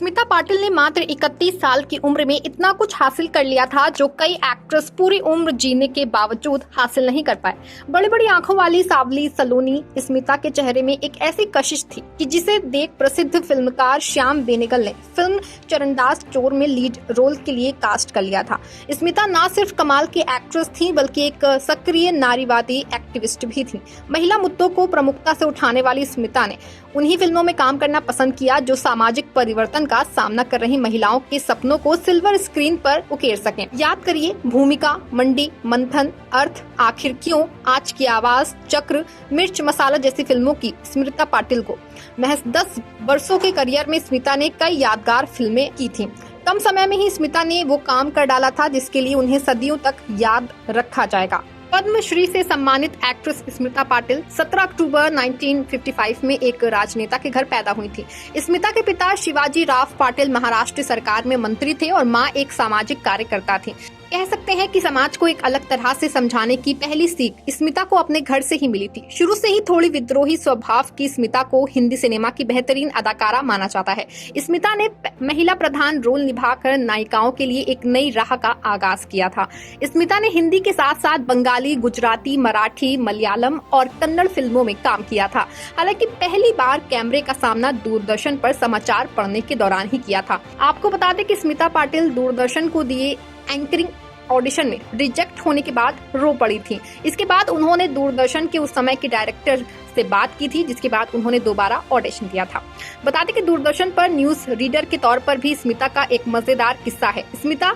स्मिता पाटिल ने मात्र 31 साल की उम्र में इतना कुछ हासिल कर लिया था जो कई एक्ट्रेस पूरी उम्र जीने के बावजूद हासिल नहीं कर पाए। बड़ी बड़ी आंखों वाली सावली सलोनी स्मिता के चेहरे में एक ऐसी कशिश थी कि जिसे देख प्रसिद्ध फिल्मकार श्याम बेनेगल ने फिल्म चरणदास चोर में लीड रोल के लिए कास्ट कर लिया था। स्मिता न सिर्फ कमाल की एक्ट्रेस थी बल्कि एक सक्रिय नारीवादी एक्टिविस्ट भी थी। महिला मुद्दों को प्रमुखता से उठाने वाली स्मिता ने उन्हीं फिल्मों में काम करना पसंद किया जो सामाजिक परिवर्तन का सामना कर रही महिलाओं के सपनों को सिल्वर स्क्रीन पर उकेर सकें। याद करिए भूमिका, मंडी, मंथन, अर्थ, आखिर क्यों, आज की आवाज, चक्र, मिर्च मसाला जैसी फिल्मों की स्मिता पाटिल को महज 10 वर्षों के करियर में स्मिता ने कई यादगार फिल्में की थीं। कम समय में ही स्मिता ने वो काम कर डाला था जिसके लिए उन्हें सदियों तक याद रखा जाएगा। पद्मश्री से सम्मानित एक्ट्रेस स्मिता पाटिल 17 अक्टूबर 1955 में एक राजनेता के घर पैदा हुई थी। स्मिता के पिता शिवाजी राव पाटिल महाराष्ट्र सरकार में मंत्री थे और मां एक सामाजिक कार्यकर्ता थी। कह सकते हैं कि समाज को एक अलग तरह से समझाने की पहली सीख स्मिता को अपने घर से ही मिली थी। शुरू से ही थोड़ी विद्रोही स्वभाव की स्मिता को हिंदी सिनेमा की बेहतरीन अदाकारा माना जाता है। स्मिता ने महिला प्रधान रोल निभाकर नायिकाओं के लिए एक नई राह का आगाज किया था। स्मिता ने हिंदी के साथ साथ बंगाली, गुजराती, मराठी, मलयालम और कन्नड़ फिल्मों में काम किया था। हालांकि पहली बार कैमरे का सामना दूरदर्शन पर समाचार पढ़ने के दौरान ही किया था। आपको बता दें कि स्मिता पाटिल दूरदर्शन को दिए एंकरिंग ऑडिशन में रिजेक्ट होने के बाद रो पड़ी थी। इसके बाद उन्होंने दूरदर्शन के उस समय के डायरेक्टर से बात की थी, जिसके बाद उन्होंने दोबारा ऑडिशन दिया था। बता दें कि दूरदर्शन पर न्यूज रीडर के तौर पर भी स्मिता का एक मजेदार किस्सा है। स्मिता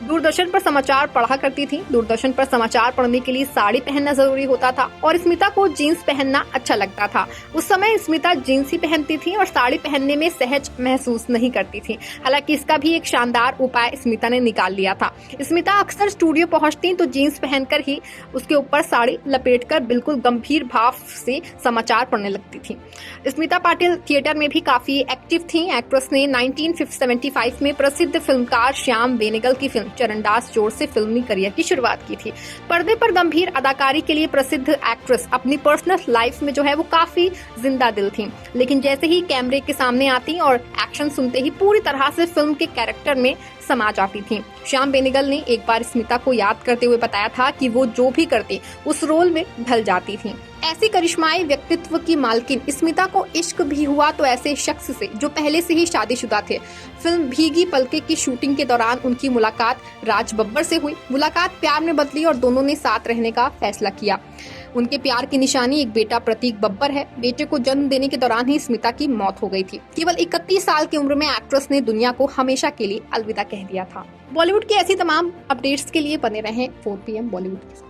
दूरदर्शन पर समाचार पढ़ा करती थी। दूरदर्शन पर समाचार पढ़ने के लिए साड़ी पहनना जरूरी होता था और स्मिता को जीन्स पहनना अच्छा लगता था। उस समय स्मिता जीन्स ही पहनती थी और साड़ी पहनने में सहज महसूस नहीं करती थी। हालांकि इसका भी एक शानदार उपाय स्मिता ने निकाल लिया था। स्मिता अक्सर स्टूडियो पहुंचती तो जीन्स पहनकर ही उसके ऊपर साड़ी लपेटकर बिल्कुल गंभीर भाव से समाचार पढ़ने लगती थी। स्मिता पाटिल थिएटर में भी काफी एक्टिव थी। एक्ट्रेस ने 1975 में प्रसिद्ध फिल्मकार श्याम बेनेगल की फिल्म चरणदास चोर से फिल्मी करियर की शुरुआत की थी। पर्दे पर गंभीर अदाकारी के लिए प्रसिद्ध एक्ट्रेस अपनी पर्सनल लाइफ में जो है वो काफी जिंदा दिल थी, लेकिन जैसे ही कैमरे के सामने आती और एक्शन सुनते ही पूरी तरह से फिल्म के कैरेक्टर में समा जाती थी। श्याम बेनेगल ने एक बार स्मिता को याद करते हुए बताया था कि वो जो भी करते उस रोल में ढल जाती थी। ऐसी करिश्माई व्यक्तित्व की मालकिन स्मिता को इश्क भी हुआ तो ऐसे शख्स से जो पहले से ही शादीशुदा थे। फिल्म भीगी पलके की शूटिंग के दौरान उनकी मुलाकात राज बब्बर से हुई। मुलाकात प्यार में बदली और दोनों ने साथ रहने का फैसला किया। उनके प्यार की निशानी एक बेटा प्रतीक बब्बर है। बेटे को जन्म देने के दौरान ही स्मिता की मौत हो गई थी। केवल 31 साल की उम्र में एक्ट्रेस ने दुनिया को हमेशा के लिए अलविदा कह दिया था। बॉलीवुड की ऐसी तमाम अपडेट्स के लिए बने रहें 4 PM बॉलीवुड के साथ।